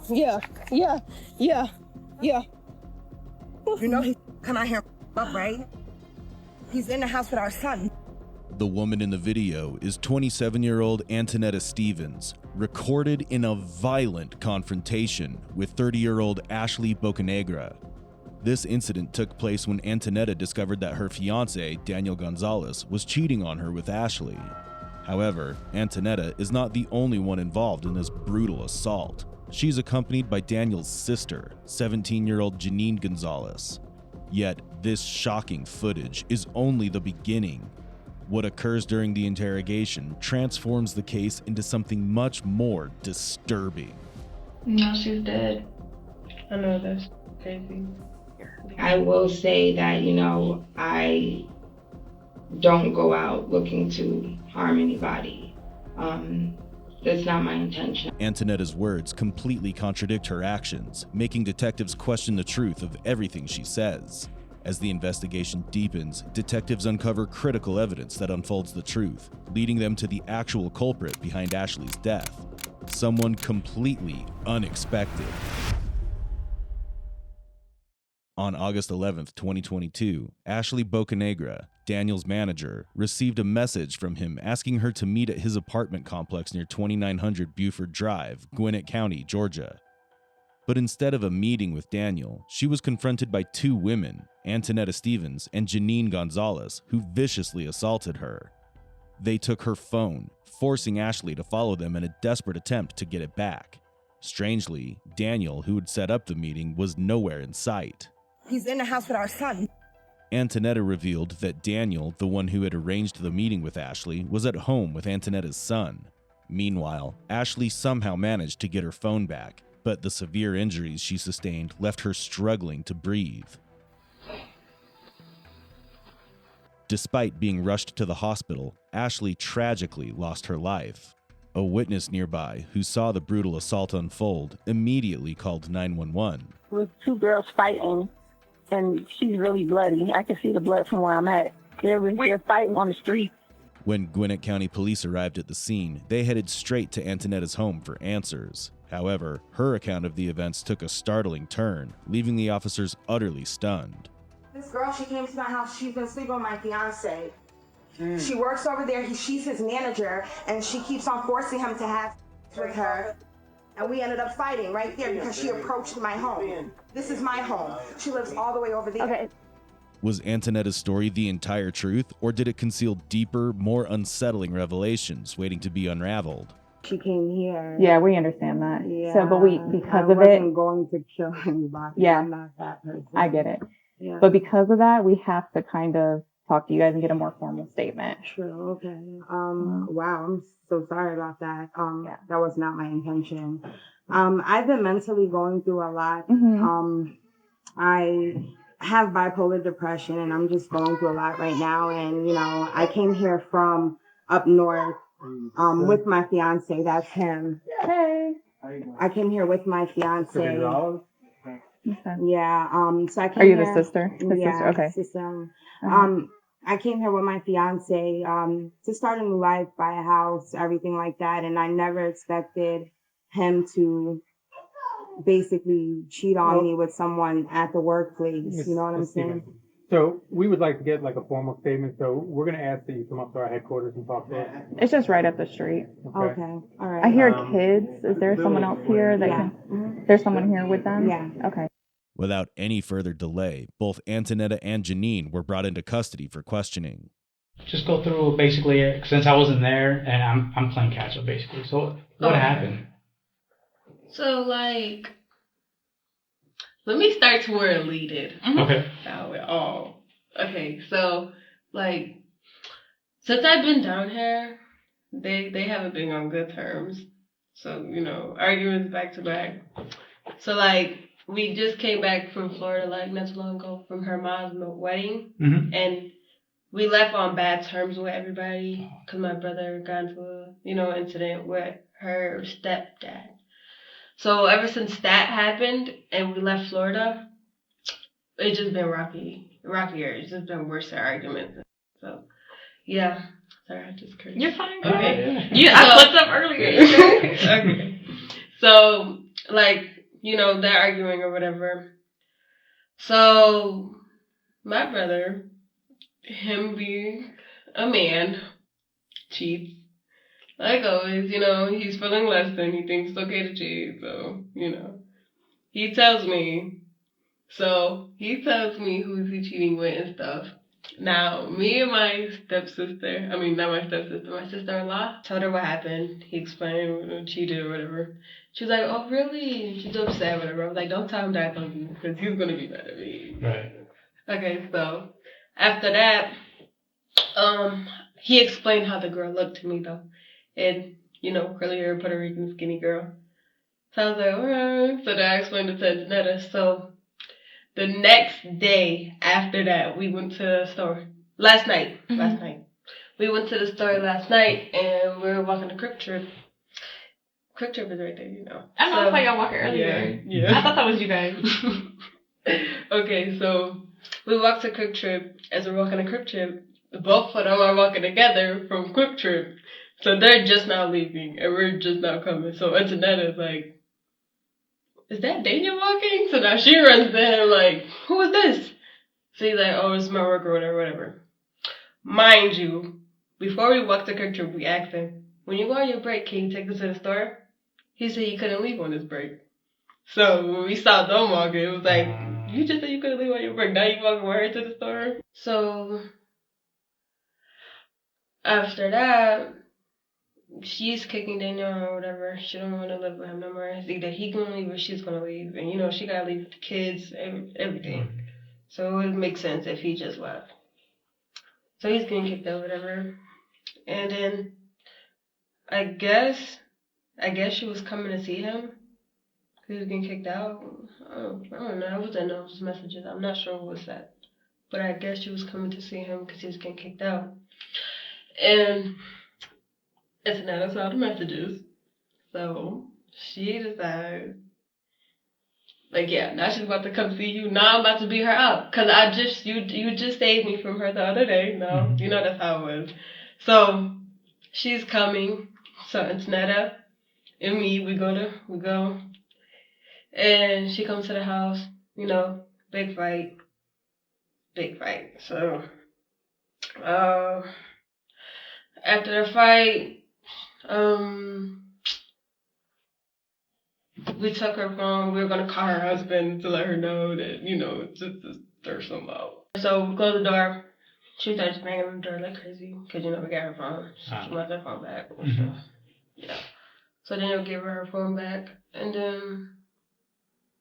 Yeah, yeah, yeah, yeah. You know he come out here up, right? He's in the house with our son. The woman in the video is 27-year-old Antonetta Stevens, recorded in a violent confrontation with 30-year-old Ashley Bocanegra. This incident took place when Antonetta discovered that her fiancé, Daniel Gonzalez, was cheating on her with Ashley. However, Antonetta is not the only one involved in this brutal assault. She's accompanied by Daniel's sister, 17-year-old Janine Gonzalez. Yet, this shocking footage is only the beginning. What occurs during the interrogation transforms the case into something much more disturbing. No, she's dead. I know, that's crazy. I will say that, I don't go out looking to harm anybody. That's not my intention. Antonetta's words completely contradict her actions, making detectives question the truth of everything she says. As the investigation deepens, detectives uncover critical evidence that unfolds the truth, leading them to the actual culprit behind Ashley's death. Someone completely unexpected. On August 11th, 2022, Ashley Bocanegra, Daniel's manager, received a message from him asking her to meet at his apartment complex near 2900 Buford Drive, Gwinnett County, Georgia. But instead of a meeting with Daniel, she was confronted by two women, Antonetta Stevens and Janine Gonzalez, who viciously assaulted her. They took her phone, forcing Ashley to follow them in a desperate attempt to get it back. Strangely, Daniel, who had set up the meeting, was nowhere in sight. He's in the house with our son. Antonetta revealed that Daniel, the one who had arranged the meeting with Ashley, was at home with Antonetta's son. Meanwhile, Ashley somehow managed to get her phone back, but the severe injuries she sustained left her struggling to breathe. Despite being rushed to the hospital, Ashley tragically lost her life. A witness nearby, who saw the brutal assault unfold, immediately called 911. With two girls fighting, and she's really bloody. I can see the blood from where I'm at. They're fighting on the street. When Gwinnett County Police arrived at the scene, they headed straight to Antonetta's home for answers. However, her account of the events took a startling turn, leaving the officers utterly stunned. This girl, she came to my house. She's been sleeping with my fiance. She works over there. She's his manager, and she keeps on forcing him to have with her. And we ended up fighting right there because she approached my home. This is my home. She lives all the way over there. Okay. Was Antonetta's story the entire truth, or did it conceal deeper, more unsettling revelations waiting to be unraveled? She came here. Yeah, we understand that. Yeah, so, but because of I wasn't it, going to kill anybody. Yeah. I'm not that person. I get it. Yeah. But because of that, we have to kind of talk to you guys and get a more formal statement. True. Okay. Wow. I'm so sorry about that. Yeah. That was not my intention. I've been mentally going through a lot. Mm-hmm. I have bipolar depression, and I'm just going through a lot right now. And I came here from up north. With my fiance, that's him. Hey. I came here with my fiance. Okay. Yeah. So I came Are you here, the sister? His sister? Okay. Sister. Uh-huh. I came here with my fiance to start a new life, buy a house, everything like that, and I never expected him to basically cheat on me with someone at the workplace. You know what I'm saying? So we would like to get like a formal statement. So we're going to ask that you come up to our headquarters and talk to us. It's just right up the street. Okay. All right. I hear kids. Is there someone else here that can? Mm-hmm. There's someone here with them? Yeah. Okay. Without any further delay, both Antonetta and Janine were brought into custody for questioning. Just go through basically, since I wasn't there and I'm playing catch up basically. So what happened? So let me start to where it leaded. Okay. Okay, so since I've been down here, they haven't been on good terms. So, arguments back to back. So we just came back from Florida not too long ago from her mom's wedding. Mm-hmm. And we left on bad terms with everybody because my brother got into a, incident with her stepdad. So ever since that happened and we left Florida, it's just been rockier. It's just been worse arguments. So, yeah. Sorry, I just cursed. You're fine. Okay. I flipped up earlier. Okay. So, they're arguing or whatever. So my brother, him being a man, cheats. Like always, he's feeling less than, he thinks it's okay to cheat, so, he tells me. So he tells me who's he cheating with and stuff. Now, me and my stepsister, not my stepsister, my sister-in-law, told her what happened. He explained, cheated or whatever. She was like, oh, really? She's upset, whatever. I was like, don't tell him that I told you, because he's going to be mad at me. Right. Okay, so after that, he explained how the girl looked to me, though. And, curly hair, Puerto Rican, skinny girl. So I was like, alright. So then I explained it to Netta. So the next day after that, we went to the store. Last night. We went to the store last night, and we were walking to Quick Trip. Quick Trip is right there, I know, I thought y'all walking earlier. Yeah. I thought that was you guys. Okay, so we walked to Quick Trip. As we're walking to Quick Trip, both of them are walking together from Quick Trip. So they're just now leaving, and we're just now coming. So Antonetta is like, is that Daniel walking? So now she runs to him like, who is this? So he's like, oh, it's my worker or whatever. Mind you, before we walked to Quick Trip, we asked him, when you go on your break, can you take us to the store? He said he couldn't leave on his break. So when we saw them walking, it was like, you just said you couldn't leave on your break. Now you walking with her to the store? So after that, she's kicking Daniel or whatever. She don't want to live with him no more. It's either he gonna leave or she's gonna leave. And she gotta leave the kids, everything. So it makes sense if he just left. So he's getting kicked out, whatever. And then I guess she was coming to see him. He was getting kicked out. I don't know. I was in those messages. I'm not sure what was that. But I guess she was coming to see him because he was getting kicked out. And it's not us all the messages. So she decides, now she's about to come see you. Now I'm about to beat her up. Because you just saved me from her the other day. No, that's how it was. So she's coming. So it's Netta and me. We go. And she comes to the house. Big fight. So after the fight, we took her phone. We were going to call her husband to let her know that, to stir some out. So we closed the door. She started banging on the door like crazy because, we got her phone. She wants her phone back. Mm-hmm. Yeah. So Daniel gave her phone back. And then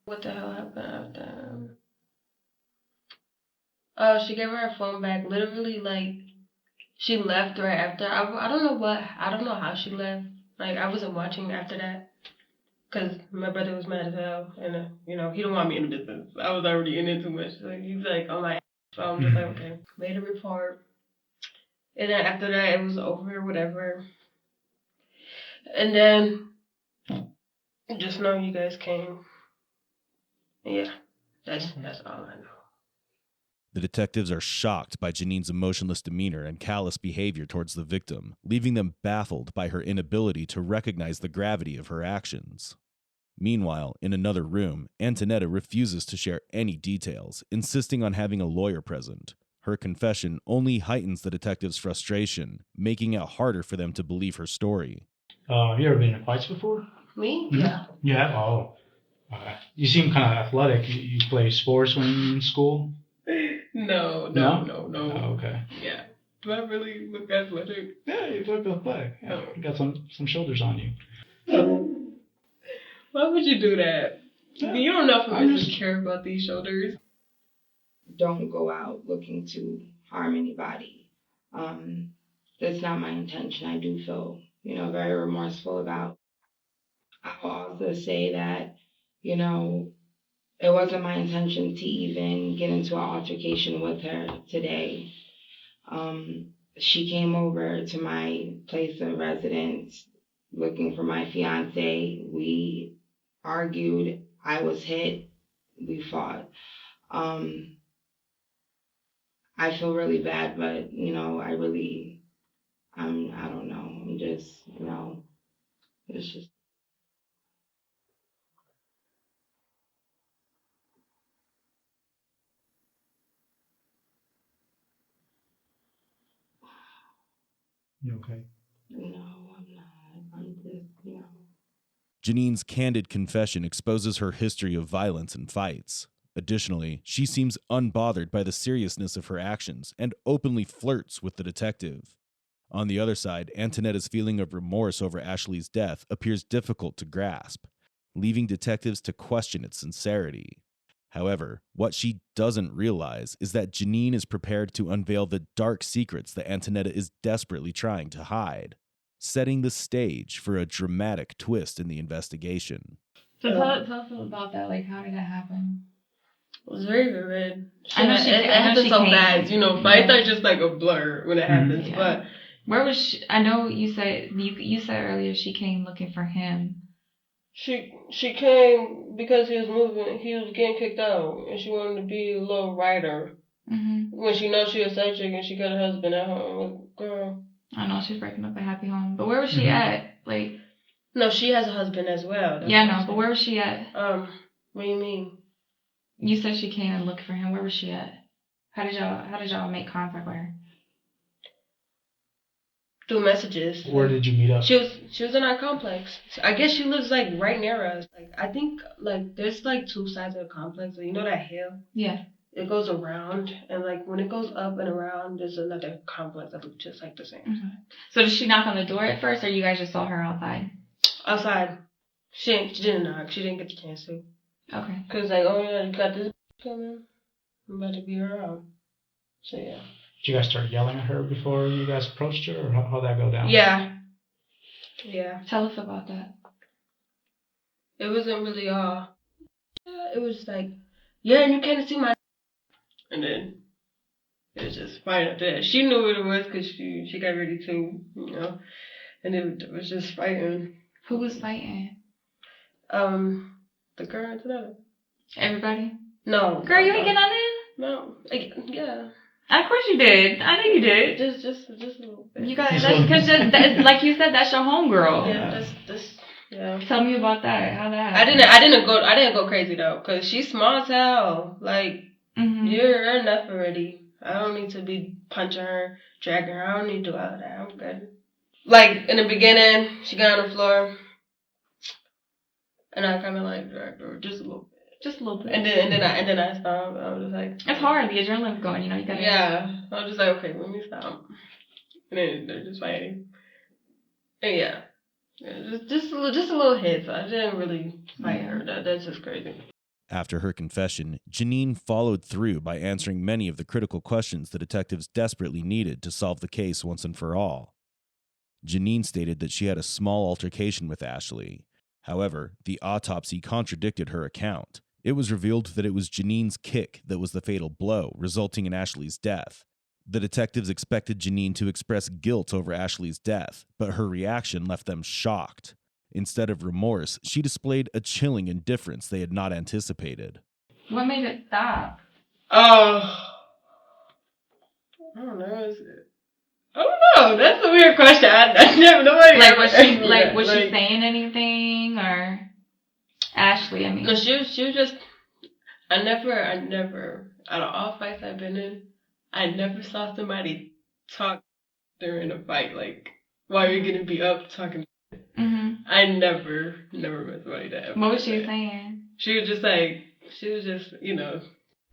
what the hell happened after? Oh, she gave her phone back. Literally, she left right after. I don't know how she left. I wasn't watching after that. Because my brother was mad as hell. And, he don't want me in the business. I was already in it too much. So he's like, oh my ass. So I'm just like, okay. Made a report. And then after that, it was over, whatever. And then, just know you guys came. Yeah. That's all I know. The detectives are shocked by Janine's emotionless demeanor and callous behavior towards the victim, leaving them baffled by her inability to recognize the gravity of her actions. Meanwhile, in another room, Antonetta refuses to share any details, insisting on having a lawyer present. Her confession only heightens the detectives' frustration, making it harder for them to believe her story. Have you ever been in fights before? Me? Mm-hmm. Yeah. You have? Oh. You seem kind of athletic. You play sports when you're in school? No. Oh, okay. Yeah. Do I really look athletic? Yeah, you look athletic. Yeah, you got some shoulders on you. Why would you do that? Yeah. You don't know if I just care about these shoulders. Don't go out looking to harm anybody. That's not my intention. I do feel, very remorseful about. I'll also say that, it wasn't my intention to even get into an altercation with her today. She came over to my place of residence looking for my fiance. We argued. I was hit. We fought. I feel really bad, but, I don't know. I'm just, it's just. You okay? No, I'm not. I'm just, Janine's candid confession exposes her history of violence and fights. Additionally, she seems unbothered by the seriousness of her actions and openly flirts with the detective. On the other side, Antonetta's feeling of remorse over Ashley's death appears difficult to grasp, leaving detectives to question its sincerity. However, what she doesn't realize is that Janine is prepared to unveil the dark secrets that Antonetta is desperately trying to hide, setting the stage for a dramatic twist in the investigation. So tell us about that. Like, how did that happen? It was very vivid. I know It happened so came. fast, fights are just like a blur when it happens. Yeah. But where was she? I know you said earlier she came looking for him. she came because he was getting kicked out, and she wanted to be a little writer. Mm-hmm. When she knows she a side chick and she got a husband at home, like, girl. I know she's breaking up a happy home, but where was she at? Like, no, she has a husband as well. Yeah, no, but where was she at? What do you mean? You said she came and looked for him. Where was she at? How did y'all make contact with her? Through messages. Where did you meet up? She was in our complex. I guess she lives like right near us. Like I think like there's like two sides of the complex. So you know that hill? Yeah. It goes around, and like when it goes up and around, there's another complex that looks just like the same. Mm-hmm. So did she knock on the door at first, or you guys just saw her outside? Outside. She didn't knock. She didn't get the chance to. Okay. Cause like, oh yeah, you got this coming. I'm about to be around. So yeah. Did you guys start yelling at her before you guys approached her, or how'd that go down? Yeah. Yeah. Tell us about that. It wasn't really it was just like, yeah, and you can't see my. And then it was just fighting after that. She knew what it was because she got ready to, and it was just fighting. Who was fighting? The girl and Tanetta. Everybody? No. Girl, you ain't get on in? No. Yeah. Of course you did. I know you did. Just a little bit. You got because like you said, that's your homegirl. Yeah. Yeah. Tell me about that. How that happened. I didn't go crazy though, cause she's small as hell. Like you're enough already. I don't need to be punching her, dragging her. I don't need to do all of that. I'm good. Like in the beginning, she got on the floor, and I kind of like dragged her just a little bit. Just a little bit. And then I stopped. I was just like, it's hard. The adrenaline's going. You gotta. Yeah. I was just like, okay, let me stop. And then they're just fighting. And yeah, just a little hit. So I didn't really fight her. That's just crazy. After her confession, Janine followed through by answering many of the critical questions the detectives desperately needed to solve the case once and for all. Janine stated that she had a small altercation with Ashley. However, the autopsy contradicted her account. It was revealed that it was Janine's kick that was the fatal blow, resulting in Ashley's death. The detectives expected Janine to express guilt over Ashley's death, but her reaction left them shocked. Instead of remorse, she displayed a chilling indifference they had not anticipated. What made it stop? I don't know. I don't know. That's a weird question. I never nobody. Like was she saying anything or Ashley? I mean, no, she was just. I never. Out of all fights I've been in, I never saw somebody talk during a fight. Like while you're gonna be up talking. I never met somebody that ever. What was she saying? She was just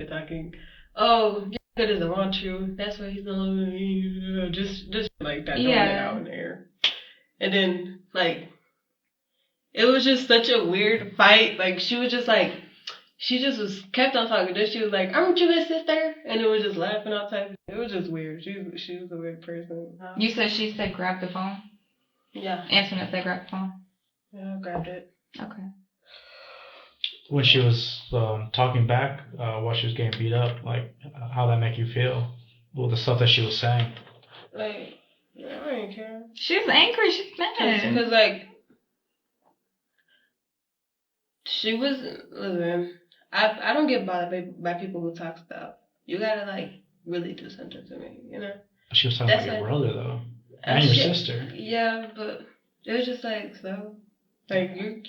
talking. Oh, good doesn't want you. That's why he's not just like that. Yeah. Out in there. And then it was just such a weird fight. Like she was kept on talking. Then she was like, "Aren't you his sister?" And it was just laughing all the time. It was just weird. She was a weird person. You said she said grab the phone. Yeah. Antoinette said grab the phone. Yeah, I grabbed it. Okay. When she was talking back while she was getting beat up, like how that make you feel? Well, the stuff that she was saying. Like, yeah, I didn't care. She was angry. She's mad. Because she was. Listen, I don't get bothered by people who talk stuff. You gotta really do something to me, She was talking about your brother though, and your sister. Yeah, but it was just so. You.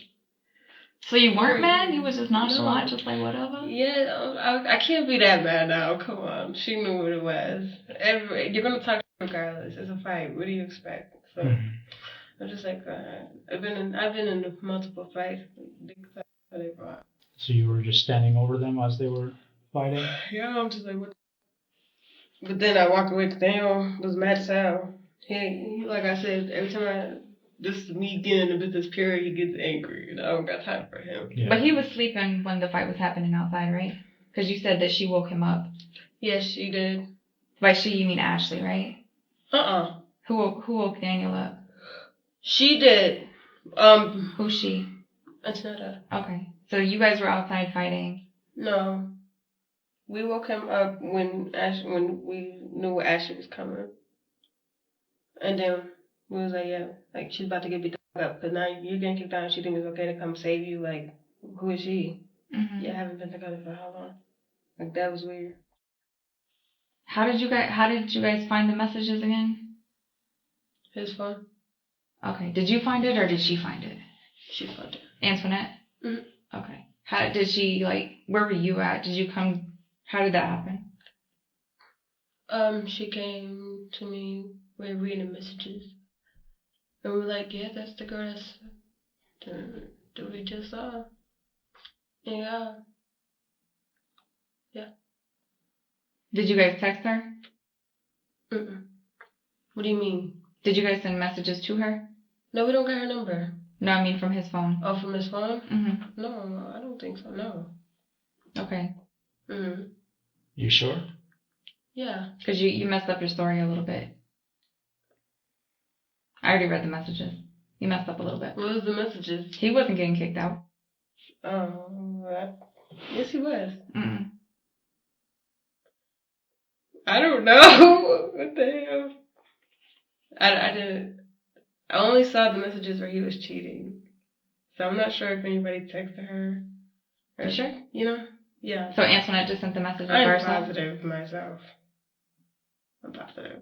So you weren't mad? You was just nonchalant, just like whatever? Yeah, I can't be that mad now. Come on. She knew what it was. You're going to talk regardless, it's a fight. What do you expect? So I'm just like, I've been in multiple fights. Big fights that they brought. So you were just standing over them as they were fighting? Yeah, I'm just like, what? But then I walk away because Daniel was mad as hell. He, like I said, every time this is me getting into this period, he gets angry, and I don't got time for him. Yeah. But he was sleeping when the fight was happening outside, right? Because you said that she woke him up. Yes, she did. By she, you mean Ashley, right? Who woke Daniel up? She did. Who's she? Antonetta. Okay. So you guys were outside fighting. No. We woke him up when we knew Ashley was coming. And then we was like, yeah, like she's about to get beat up. Because now you're getting kicked out and she thinks it's okay to come save you. Like, who is she? Mm-hmm. Yeah, I haven't been together for how long? Like, that was weird. How did you guys find the messages again? His phone. Okay. Did you find it or did she find it? She found it. Antoinette? Mm-hmm. Okay. How did she, where were you at? Did you come, how did that happen? She came to me, we were reading messages. And we were like, yeah, that's the girl that we just saw. Yeah. Yeah. Did you guys text her? Mm-mm. What do you mean? Did you guys send messages to her? No, we don't got her number. No, I mean from his phone. Oh, from his phone? Mm-hmm. No, I don't think so, no. Okay. Mm-hmm. You sure? Yeah. Because you messed up your story a little bit. I already read the messages. You messed up a little bit. What was the messages? He wasn't getting kicked out. Oh, yes he was. Mm-mm. I don't know. What the hell? I didn't. I only saw the messages where he was cheating. So I'm not sure if anybody texted her. You sure? You know? Yeah. So Antoinette just sent the messages I'm herself? positive myself. I'm positive.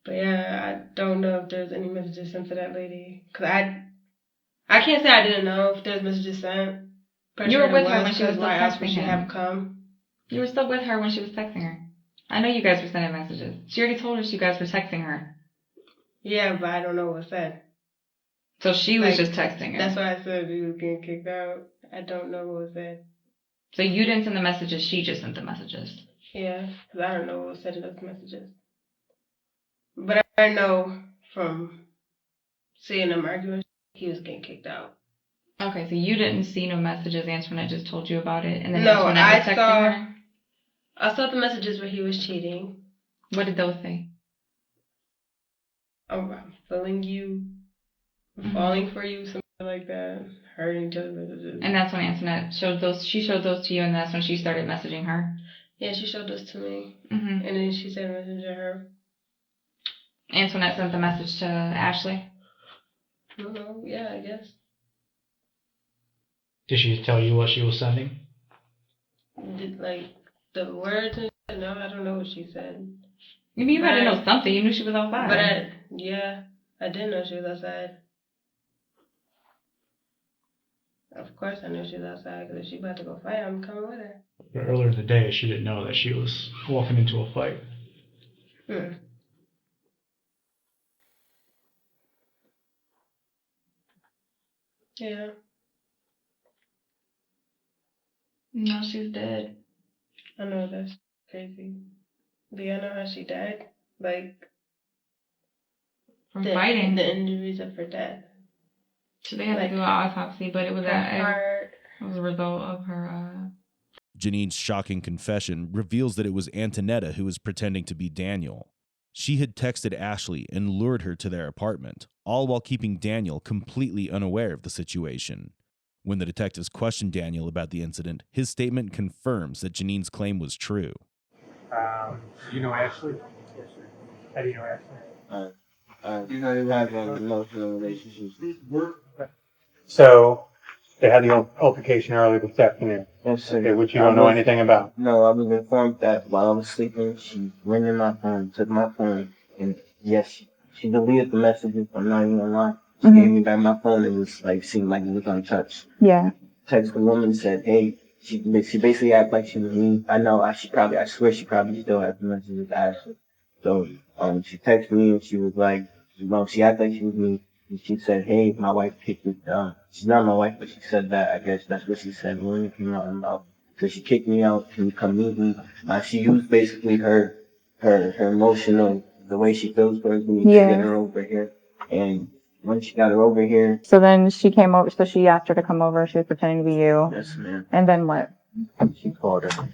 But yeah, I don't know if there's any messages sent to that lady. Because I can't say I didn't know if there's messages sent. Pretty You sure were with there her when she was still why else would texting she him. have come? You were still with her when she was texting her. I know you guys were sending messages. She already told us you guys were texting her. Yeah, but I don't know what was said. So she was just texting her. That's why I said he was getting kicked out. I don't know what was said. So you didn't send the messages, she just sent the messages. Yeah, because I don't know what was said in those messages. But I know from seeing them arguing, he was getting kicked out. Okay, so you didn't see no messages. Antoinette just told you about it, and then No, Antoinette was texting her? I saw the messages where he was cheating. What did those say? Oh, I'm feeling you, I'm falling for you, something like that. Hurting each other messages. And that's when Antoinette showed those. She showed those to you, and that's when she started messaging her. Yeah, she showed those to me, Mm-hmm. and then she sent a message to her. Antoinette sent the message to Ashley. No, yeah, I guess. Did she tell you what she was sending? Did the words and shit? No, I don't know what she said. You had to know something. You knew she was outside. But I didn't know she was outside. Of course I knew she was outside, because if she about to go fight, I'm coming with her. But earlier in the day, she didn't know that she was walking into a fight. Yeah. No, she's dead. I know, that's crazy. Do y'all know how she died? From fighting. The injuries of her death. So they had to do an autopsy, but it was a result of her. Janine's shocking confession reveals that it was Antonetta who was pretending to be Daniel. She had texted Ashley and lured her to their apartment, all while keeping Daniel completely unaware of the situation. When the detectives questioned Daniel about the incident, his statement confirms that Janine's claim was true. You know Ashley? Yes, sir. How do you know Ashley? You know, you have emotional relationships. So, they had the altercation earlier this afternoon. Yes, sir. Okay, which you don't know anything about. No, I was informed that while I was sleeping, she went in my phone, took my phone, and yes, she deleted the messages. I'm not even gonna lie. She gave me back my phone. It was seemed like it was untouched. Yeah. Text the woman, said, hey, she basically acted like she was me. I know, I swear she probably still has the messages to Ashley. So she texted me and she was like, she acted like she was me. And she said, "Hey, my wife kicked me out." She's not my wife, but she said that. I guess that's what she said when it came out her mouth. So she kicked me out. Can you come meet me? She used basically her emotional, the way she feels towards me to get her over here. And when she got her over here, So then she came over, so she asked her to come over. She was pretending to be you. yes, ma'am. And then what? She called her.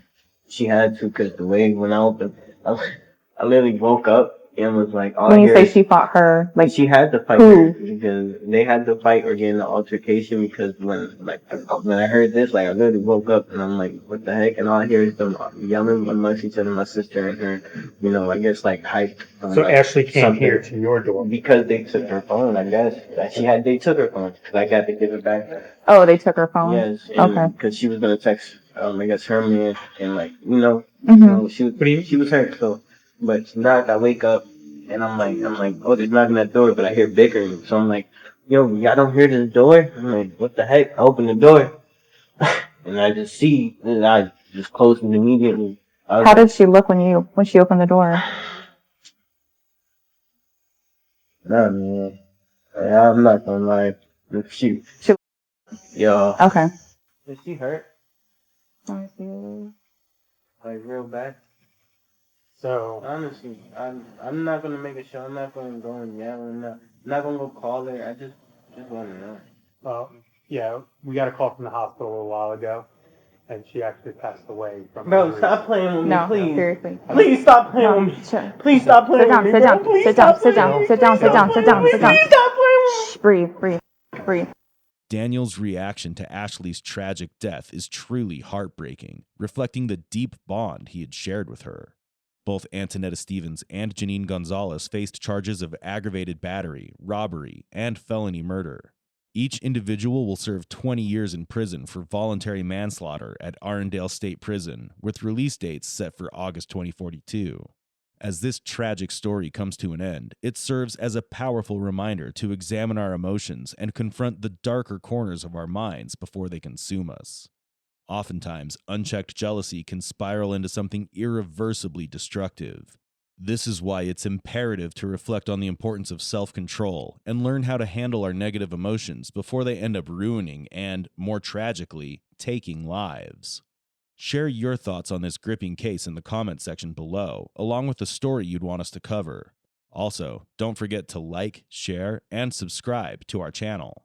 She had to, because the way when I opened, I literally woke up and was like, all When you here say is- she fought her, like, she had to fight who? her because they had to fight or get in an altercation because when I heard this, like I literally woke up and I'm like, what the heck? And all I hear is them yelling amongst each other, my sister and her, I guess like hype. So Ashley came something. here to your door. Because they took her phone, I guess. They took her phone because I got to give it back. Oh, they took her phone? Yes. Okay. Because she was gonna text, I guess her man, and she was hurt. So, but now I wake up and I'm like, oh, there's knocking at the door, but I hear bickering. So I'm like, yo, y'all don't hear the door? I'm like, what the heck? I open the door, and I just see, and I just closed it immediately. How did she look when she opened the door? Nah, man. I'm not gonna lie. She. Yo. Okay. Is she hurt? Let me see. Like real bad? So Honestly, I'm not gonna make a show. I'm not gonna go and yell. I'm not gonna go call her. I just want to know. yeah, we got a call from the hospital a little while ago, and she actually passed away from. Bro, stop playing with me, No, please. seriously. Please stop playing with me. Sure. Please stop playing with me. Sit down, Please sit stop down, playing with me. sit down, sit down, sit down, sit down. Please stop playing with me. Shh, breathe. Daniel's reaction to Ashley's tragic death is truly heartbreaking, reflecting the deep bond he had shared with her. Both Antonetta Stevens and Janine Gonzalez faced charges of aggravated battery, robbery, and felony murder. Each individual will serve 20 years in prison for voluntary manslaughter at Arndale State Prison, with release dates set for August 2042. As this tragic story comes to an end, it serves as a powerful reminder to examine our emotions and confront the darker corners of our minds before they consume us. Oftentimes, unchecked jealousy can spiral into something irreversibly destructive. This is why it's imperative to reflect on the importance of self-control and learn how to handle our negative emotions before they end up ruining and, more tragically, taking lives. Share your thoughts on this gripping case in the comment section below, along with the story you'd want us to cover. Also, don't forget to like, share, and subscribe to our channel.